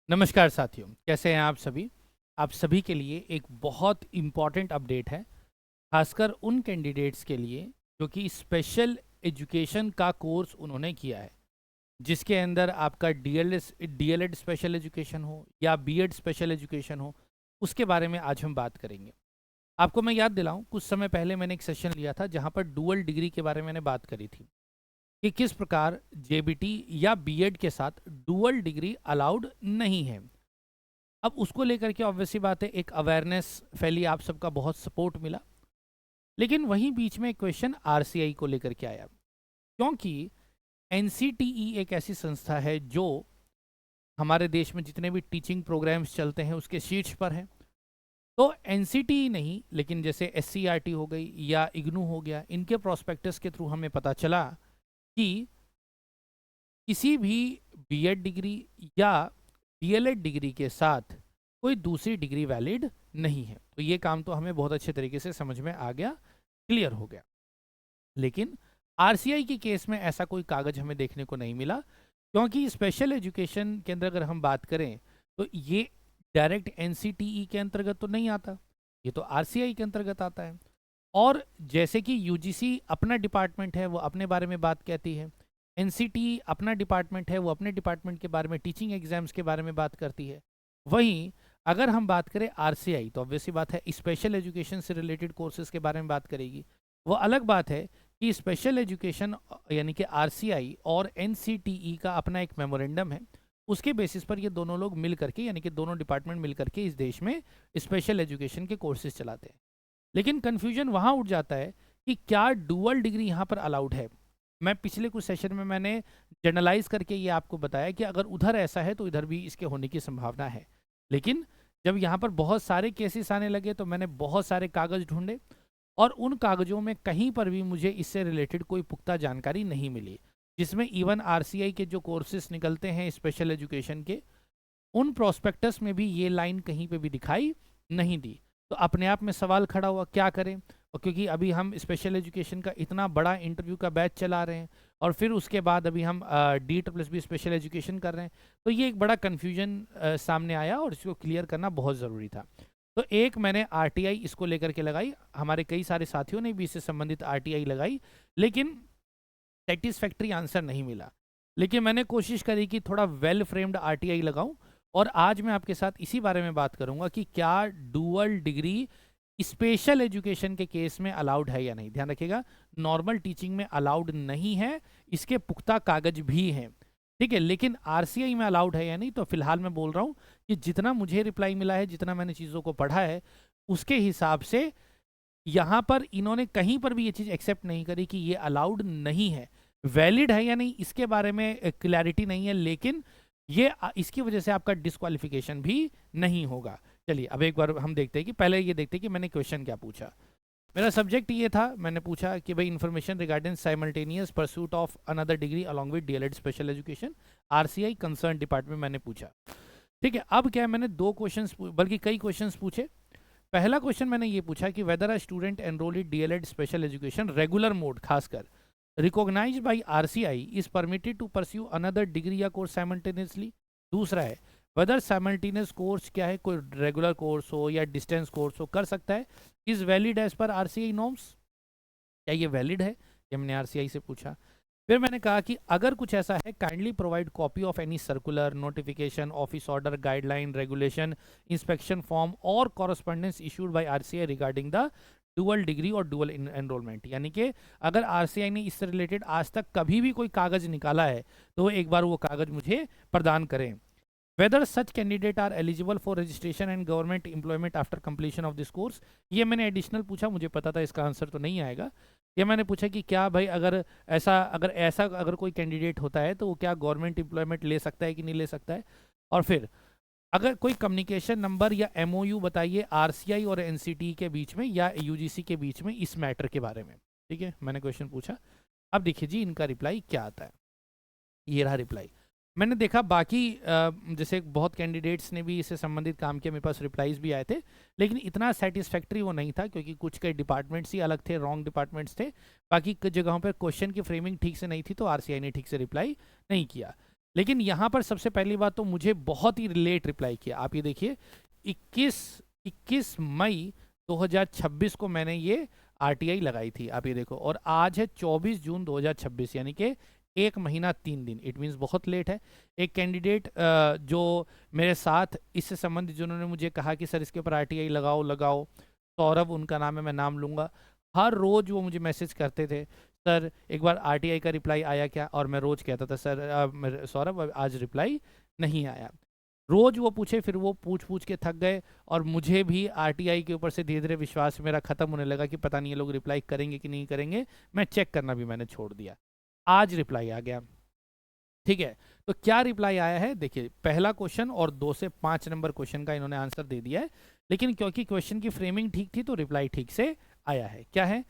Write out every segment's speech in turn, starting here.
नमस्कार साथियों, कैसे हैं आप सभी। आप सभी के लिए एक बहुत इम्पॉर्टेंट अपडेट है, खासकर उन कैंडिडेट्स के लिए जो कि स्पेशल एजुकेशन का कोर्स उन्होंने किया है, जिसके अंदर आपका डीएलएड स्पेशल एजुकेशन हो या बीएड स्पेशल एजुकेशन हो। उसके बारे में आज हम बात करेंगे। आपको मैं याद दिलाऊं, कुछ समय पहले मैंने एक सेशन लिया था जहां पर डुअल डिग्री के बारे में मैंने बात करी थी कि किस प्रकार जेबीटी या बीएड के साथ डुअल डिग्री अलाउड नहीं है। अब उसको लेकर के ऑब्वियसली बात है, एक अवेयरनेस फैली, आप सबका बहुत सपोर्ट मिला। लेकिन वहीं बीच में क्वेश्चन आरसीआई को लेकर के आया, क्योंकि एनसीटीई एक ऐसी संस्था है जो हमारे देश में जितने भी टीचिंग प्रोग्राम्स चलते हैं उसके शीर्ष पर है। तो एनसीटीई नहीं, लेकिन जैसे एससीईआरटी हो गई या इग्नू हो गया, इनके प्रोस्पेक्टस के थ्रू हमें पता चला कि किसी भी बीएड डिग्री या डीएलएड डिग्री के साथ कोई दूसरी डिग्री वैलिड नहीं है। तो ये काम तो हमें बहुत अच्छे तरीके से समझ में आ गया, क्लियर हो गया। लेकिन आरसीआई के केस में ऐसा कोई कागज हमें देखने को नहीं मिला, क्योंकि स्पेशल एजुकेशन के अंदर अगर हम बात करें तो ये डायरेक्ट एनसीटीई के अंतर्गत तो नहीं आता, ये तो आरसीआई के अंतर्गत आता है। और जैसे कि यूजीसी अपना डिपार्टमेंट है, वो अपने बारे में बात कहती है, एनसीटी अपना डिपार्टमेंट है, वो अपने डिपार्टमेंट के बारे में, टीचिंग एग्जाम्स के बारे में बात करती है। वहीं अगर हम बात करें आरसीआई, तो ऑब्वियसली बात है स्पेशल एजुकेशन से रिलेटेड कोर्सेज के बारे में बात करेगी। वो अलग बात है कि स्पेशल एजुकेशन यानी कि आरसीआई और एनसीटीई का अपना एक मेमोरेंडम है, उसके बेसिस पर ये दोनों लोग मिल करके, यानी कि दोनों डिपार्टमेंट मिल करके इस देश में स्पेशल एजुकेशन के कोर्सेज चलाते हैं। लेकिन कन्फ्यूजन वहाँ उठ जाता है कि क्या डुअल डिग्री यहाँ पर अलाउड है। मैं पिछले कुछ सेशन में मैंने जनरलाइज करके ये आपको बताया कि अगर उधर ऐसा है तो इधर भी इसके होने की संभावना है। लेकिन जब यहाँ पर बहुत सारे केसेस आने लगे तो मैंने बहुत सारे कागज ढूंढे, और उन कागजों में कहीं पर भी मुझे इससे रिलेटेड कोई पुख्ता जानकारी नहीं मिली, जिसमें इवन आरसीआई के जो कोर्सेज निकलते हैं स्पेशल एजुकेशन के, उन प्रोस्पेक्टस में भी ये लाइन कहीं पे भी दिखाई नहीं दी। तो अपने आप में सवाल खड़ा हुआ, क्या करें। और क्योंकि अभी हम स्पेशल एजुकेशन का इतना बड़ा इंटरव्यू का बैच चला रहे हैं, और फिर उसके बाद अभी हम D+B स्पेशल एजुकेशन कर रहे हैं, तो ये एक बड़ा कन्फ्यूजन सामने आया और इसको क्लियर करना बहुत ज़रूरी था। तो एक मैंने आरटीआई इसको लेकर के लगाई, हमारे कई सारे साथियों ने भी इससे संबंधित आरटीआई लगाई, लेकिन सेटिस्फैक्ट्री आंसर नहीं मिला। लेकिन मैंने कोशिश करी कि थोड़ा वेल फ्रेम्ड आरटीआई लगाऊं, और आज मैं आपके साथ इसी बारे में बात करूंगा कि क्या डुअल डिग्री स्पेशल एजुकेशन के केस में अलाउड है या नहीं। ध्यान रखिएगा, नॉर्मल टीचिंग में अलाउड नहीं है, इसके पुख्ता कागज भी हैं, ठीक है। लेकिन आरसीआई में अलाउड है या नहीं, तो फिलहाल मैं बोल रहा हूं कि जितना मुझे रिप्लाई मिला है, जितना मैंने चीज़ों को पढ़ा है, उसके हिसाब से यहाँ पर इन्होंने कहीं पर भी ये चीज़ एक्सेप्ट नहीं करी कि ये अलाउड नहीं है। वैलिड है या नहीं इसके बारे में क्लैरिटी नहीं है, लेकिन ये इसकी वजह से आपका डिस्क्वालिफिकेशन भी नहीं होगा। चलिए अब एक बार हम देखते हैं कि पहले ये देखते हैं कि मैंने क्वेश्चन क्या पूछा। मेरा सब्जेक्ट ये था, मैंने पूछा कि भाई information regarding simultaneous pursuit of another degree along with DElEd special education RCI concern department, मैंने पूछा, ठीक है। अब क्या है, मैंने दो क्वेश्चंस बल्कि कई क्वेश्चंस पूछे। पहला क्वेश्चन मैंने ये पूछा कि whether a student enrol in D El Ed special education regular mode खासकर recognised by RCI is permitted to pursue another degree या कोर्स साइमल्टेनियसली। दूसरा है वेदर साइमल्टेनियस कोर्स क्या है, कोई रेगुलर कोर्स हो या डिस्टेंस कोर्स हो, कर सकता है, is valid as per RCI norms. क्या ये वैलिड है, ये मैंने आरसीआई से पूछा। फिर मैंने कहा कि अगर कुछ ऐसा है, kindly provide copy of any circular, notification, office order, guideline, regulation, inspection form और correspondence issued by RCI regarding the dual degree और डुअल एनरोलमेंट। यानी कि अगर आरसीआई ने इससे रिलेटेड आज तक कभी भी कोई कागज निकाला है तो एक बार वो कागज मुझे प्रदान करें। Whether such candidate are eligible for registration and government employment after completion of this course. ये मैंने एडिशनल पूछा, मुझे पता था इसका आंसर तो नहीं आएगा। ये मैंने पूछा कि क्या भाई अगर कोई कैंडिडेट होता है तो वो क्या गवर्नमेंट एम्प्लॉयमेंट ले सकता है कि नहीं ले सकता है। और फिर अगर कोई कम्युनिकेशन नंबर या एमओयू बताइए आरसीआई और एनसीटी के बीच में या यूजीसी के बीच में इस मैटर के बारे में, ठीक है, मैंने क्वेश्चन पूछा। अब देखिए जी इनका रिप्लाई क्या आता है। ये रहा रिप्लाई। मैंने देखा बाकी जैसे बहुत कैंडिडेट्स ने भी इससे संबंधित काम किया, मेरे पास रिप्लाईज भी आए थे, लेकिन इतना सेटिस्फैक्ट्री वो नहीं था, क्योंकि कुछ के डिपार्टमेंट्स ही अलग थे, रॉन्ग डिपार्टमेंट्स थे। बाकी कुछ जगहों पर क्वेश्चन की फ्रेमिंग ठीक से नहीं थी, तो आरसीआई ने ठीक से रिप्लाई नहीं किया। लेकिन यहाँ पर सबसे पहली बात तो मुझे बहुत ही लेट रिप्लाई किया। आप ये देखिए 21 मई 2026 को मैंने ये आरटीआई लगाई थी, आप ये देखो, और आज है 24 जून 2026, यानी कि 1 महीना 3 दिन। इट मीन्स बहुत लेट है। एक कैंडिडेट जो मेरे साथ इससे संबंधित जिन्होंने मुझे कहा कि सर इसके ऊपर आरटीआई लगाओ लगाओ, सौरभ उनका नाम है, मैं नाम लूँगा। हर रोज़ वो मुझे मैसेज करते थे, सर एक बार आरटीआई का रिप्लाई आया क्या? और मैं रोज़ कहता था सर सौरभ आज रिप्लाई नहीं आया। रोज वो पूछे, फिर वो पूछ पूछ के थक गए, और मुझे भी आरटीआई के ऊपर से धीरे धीरे विश्वास मेरा खत्म होने लगा कि पता नहीं ये लोग रिप्लाई करेंगे कि नहीं करेंगे। मैं चेक करना भी मैंने छोड़ दिया। आज रिप्लाई आ गया, ठीक है। तो क्या रिप्लाई आया है देखिए, पहला क्वेश्चन और 2 से 5 नंबर क्वेश्चन का इन्होंने आंसर दे दिया है, लेकिन क्योंकि क्वेश्चन की फ्रेमिंग ठीक थी तो रिप्लाई ठीक से आया है। क्या है?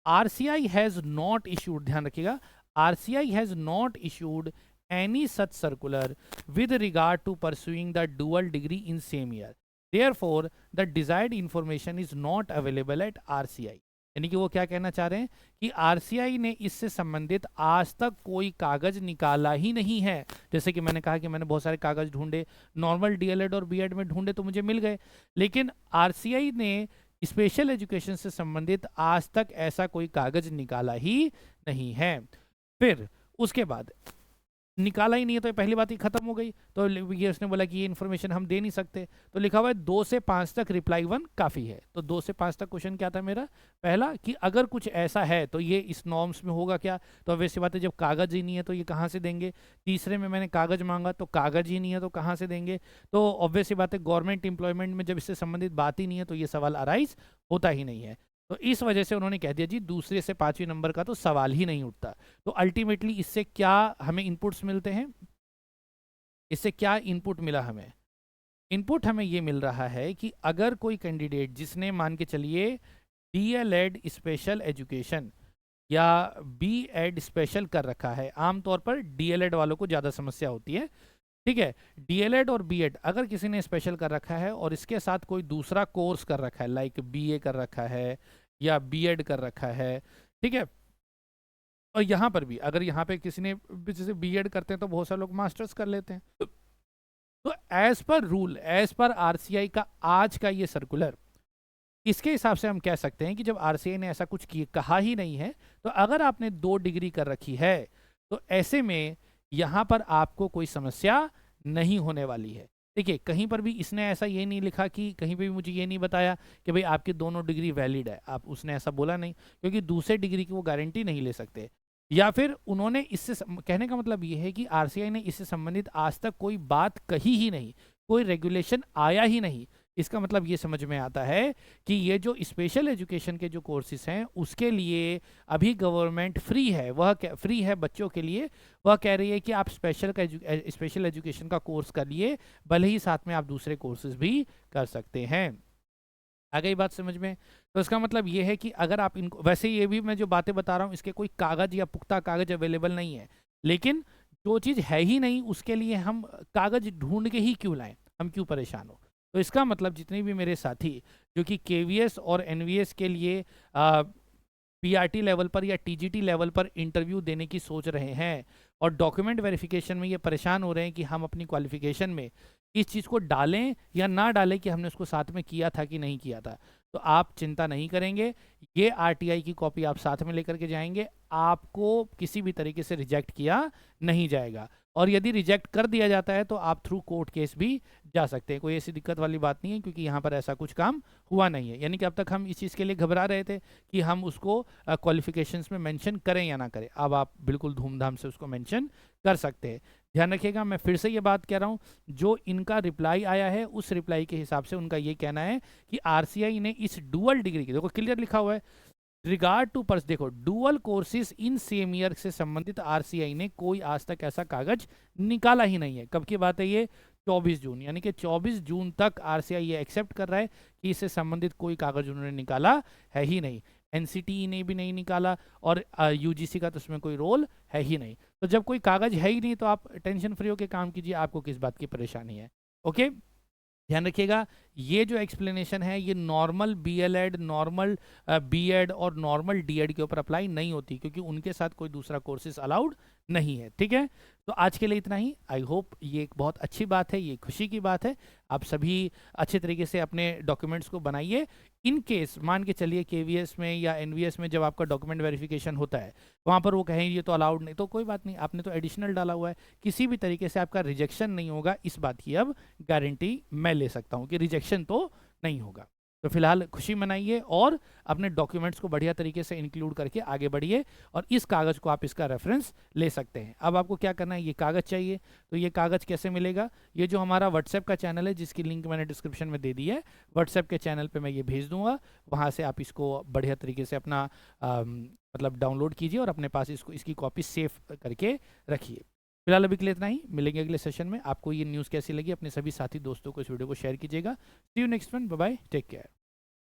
आरसीआई हैज नॉट इश्यूड, ध्यान रखिएगा, RCI has not issued any such circular with regard to pursuing the dual degree in same year. Therefore, the desired information is not available at RCI. यानी कि वो क्या कहना चाह रहे हैं कि आरसीआई ने इससे संबंधित आज तक कोई कागज निकाला ही नहीं है। जैसे कि मैंने कहा कि मैंने बहुत सारे कागज ढूंढे, नॉर्मल डीएलएड और बीएड में ढूंढे तो मुझे मिल गए, लेकिन आरसीआई ने स्पेशल एजुकेशन से संबंधित आज तक ऐसा कोई कागज निकाला ही नहीं है। फिर उसके बाद निकाला ही नहीं है तो पहली बात ही खत्म हो गई। तो ये उसने बोला कि ये इन्फॉर्मेशन हम दे नहीं सकते, तो लिखा हुआ है 2 से 5 तक रिप्लाई 1 काफ़ी है। तो 2 से 5 तक क्वेश्चन क्या था मेरा? पहला कि अगर कुछ ऐसा है तो ये इस नॉर्म्स में होगा क्या? तो वैसी बात है, जब कागज ही नहीं है तो ये कहाँ से देंगे? तीसरे में मैंने कागज मांगा तो कागज ही नहीं है तो कहाँ से देंगे? तो ऑब्वियसली बात है, गवर्नमेंट एम्प्लॉयमेंट में जब इससे संबंधित बात ही नहीं है तो ये सवाल अराइज होता ही नहीं है। तो इस वजह से उन्होंने कह दिया जी दूसरे से 5वें नंबर का तो सवाल ही नहीं उठता। तो अल्टीमेटली इससे क्या हमें इनपुट्स मिलते हैं? इससे क्या इनपुट मिला हमें? इनपुट हमें ये मिल रहा है कि अगर कोई कैंडिडेट जिसने मान के चलिए डीएलएड स्पेशल एजुकेशन या बीएड स्पेशल कर रखा है, आमतौर पर डीएलएड वालों को ज़्यादा समस्या होती है, ठीक है। डीएलएड और बीएड अगर किसी ने स्पेशल कर रखा है और इसके साथ कोई दूसरा कोर्स कर रखा है, लाइक बीए कर रखा है या बीएड कर रखा है, ठीक है। और यहाँ पर भी अगर यहाँ पे किसी ने जैसे बीएड करते हैं तो बहुत सारे लोग मास्टर्स कर लेते हैं। तो as per rule, as per RCI का आज का ये सर्कुलर, इसके हिसाब से हम कह सकते हैं कि जब आरसीआई ने ऐसा कुछ कहा ही नहीं है, तो अगर आपने 2 डिग्री कर रखी है तो ऐसे में यहाँ पर आपको कोई समस्या नहीं होने वाली है। देखिए कहीं पर भी इसने ऐसा ये नहीं लिखा कि, कहीं पे भी मुझे ये नहीं बताया कि भाई आपकी दोनों डिग्री वैलिड है, आप उसने ऐसा बोला नहीं, क्योंकि दूसरे डिग्री की वो गारंटी नहीं ले सकते। या फिर उन्होंने इससे कहने का मतलब ये है कि आरसीआई ने इससे संबंधित आज तक कोई बात कही ही नहीं, कोई रेगुलेशन आया ही नहीं। इसका मतलब ये समझ में आता है कि ये जो स्पेशल एजुकेशन के जो कोर्सेज हैं उसके लिए अभी गवर्नमेंट फ्री है, वह फ्री है बच्चों के लिए। वह कह रही है कि आप स्पेशल एजुकेशन का कोर्स करिए, भले ही साथ में आप दूसरे कोर्सेज भी कर सकते हैं। आ गई बात समझ में? तो इसका मतलब ये है कि अगर आप इनको, वैसे ये भी मैं जो बातें बता रहा हूँ इसके कोई कागज या पुख्ता कागज अवेलेबल नहीं है, लेकिन जो चीज़ है ही नहीं उसके लिए हम कागज ढूंढ के ही क्यों लाएं, हम क्यों परेशान हो? तो इसका मतलब जितने भी मेरे साथी जो कि केवीएस और एनवीएस के लिए पीआरटी लेवल पर या टीजीटी लेवल पर इंटरव्यू देने की सोच रहे हैं और डॉक्यूमेंट वेरिफिकेशन में ये परेशान हो रहे हैं कि हम अपनी क्वालिफिकेशन में इस चीज़ को डालें या ना डालें कि हमने उसको साथ में किया था कि नहीं किया था, तो आप चिंता नहीं करेंगे। ये आरटीआई की कॉपी आप साथ में लेकर के जाएंगे, आपको किसी भी तरीके से रिजेक्ट किया नहीं जाएगा। और यदि रिजेक्ट कर दिया जाता है तो आप थ्रू कोर्ट केस भी जा सकते हैं, कोई ऐसी दिक्कत वाली बात नहीं है, क्योंकि यहाँ पर ऐसा कुछ काम हुआ नहीं है। यानी कि अब तक हम इस चीज़ के लिए घबरा रहे थे कि हम उसको क्वालिफिकेशंस में मेंशन करें या ना करें, अब आप बिल्कुल धूमधाम से उसको मेंशन कर सकते हैं। ध्यान रखिएगा, मैं फिर से ये बात कह रहा हूँ, जो इनका रिप्लाई आया है उस रिप्लाई के हिसाब से उनका ये कहना है कि आरसीआई ने इस डुअल डिग्री की, देखो क्लियर लिखा हुआ है, रिगार्ड टू पर्स, देखो dual courses in same year से संबंधित आरसीआई ने कोई आज तक ऐसा कागज निकाला ही नहीं है। कब की बात है ये? 24 जून, यानी कि 24 जून तक आरसीआई ये एक्सेप्ट कर रहा है कि इससे संबंधित कोई कागज उन्होंने निकाला है ही नहीं। एनसीटीई ने भी नहीं निकाला और यूजीसी का तो उसमें कोई रोल है ही नहीं। तो जब कोई कागज है ही नहीं तो आप टेंशन फ्री होकर काम कीजिए, आपको किस बात की परेशानी है। ओके, ध्यान रखिएगा, ये जो एक्सप्लेनेशन है ये नॉर्मल बीएलएड, नॉर्मल बीएड और नॉर्मल डीएड के ऊपर अप्लाई नहीं होती, क्योंकि उनके साथ कोई दूसरा कोर्सेज अलाउड नहीं है। ठीक है, तो आज के लिए इतना ही। आई होप ये एक बहुत अच्छी बात है, ये खुशी की बात है। आप सभी अच्छे तरीके से अपने डॉक्यूमेंट्स को बनाइए। इन केस मान के चलिए केवीएस में या एनवीएस में जब आपका डॉक्यूमेंट वेरिफिकेशन होता है, वहाँ पर वो कहें ये तो अलाउड नहीं, तो कोई बात नहीं, आपने तो एडिशनल डाला हुआ है, किसी भी तरीके से आपका रिजेक्शन नहीं होगा, इस बात की अब गारंटी मैं ले सकता हूँ कि रिजेक्शन तो नहीं होगा। तो फिलहाल खुशी मनाइए और अपने डॉक्यूमेंट्स को बढ़िया तरीके से इंक्लूड करके आगे बढ़िए, और इस कागज़ को आप इसका रेफरेंस ले सकते हैं। अब आपको क्या करना है, ये कागज़ चाहिए, तो ये कागज़ कैसे मिलेगा, ये जो हमारा व्हाट्सएप का चैनल है जिसकी लिंक मैंने डिस्क्रिप्शन में दे दी है, व्हाट्सएप के चैनल पे मैं ये भेज दूंगा, वहाँ से आप इसको बढ़िया तरीके से अपना मतलब डाउनलोड कीजिए और अपने पास इसको इसकी कॉपी सेव करके रखिए। फिलहाल अभी के लिए इतना ही, मिलेंगे अगले सेशन में। आपको ये न्यूज़ कैसी लगी अपने सभी साथी दोस्तों को इस वीडियो को शेयर कीजिएगा। See you next one, bye bye, take care.